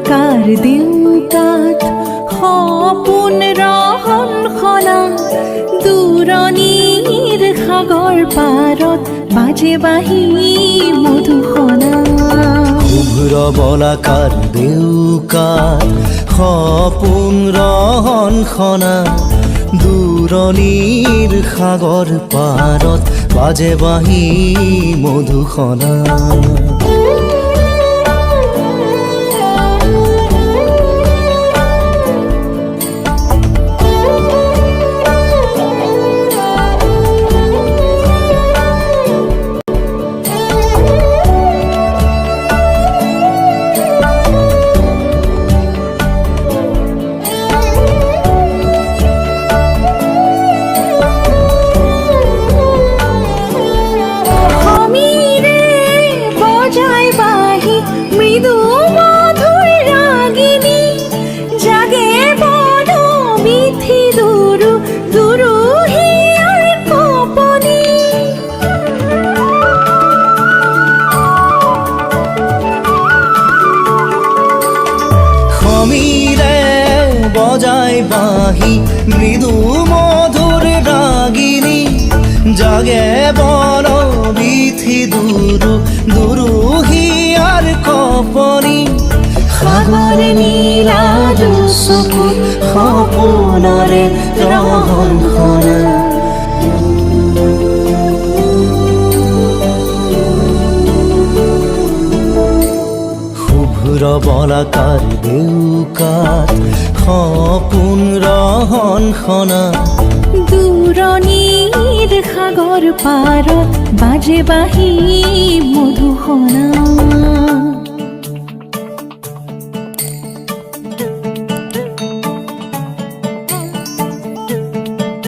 বলাকাৰ দেউকাত সপোন ৰহন খনা দূৰণিৰ সাগৰ পাৰত বাজে বাঁহী মধুসনা। শুভ্ৰ বলাকাৰ দেউকাত সপোন ৰহন খনা দূৰণিৰ সাগৰ পাৰত বাজে বাঁহী মধুসনা। বজায় বাঁহী মৃদু মধুৰ ৰাগিনী জাগে বল বিথি দুৰু দুৰু হিয়াৰ কপনি। সাগৰ নীলা চকু সপোনৰে ৰহন খনা। শুভ্ৰ বলাকাৰ দেউকাত সপোন ৰহন খনা দূৰণিৰ সাগৰ পাৰত বাজে বাঁহী মধুসনা।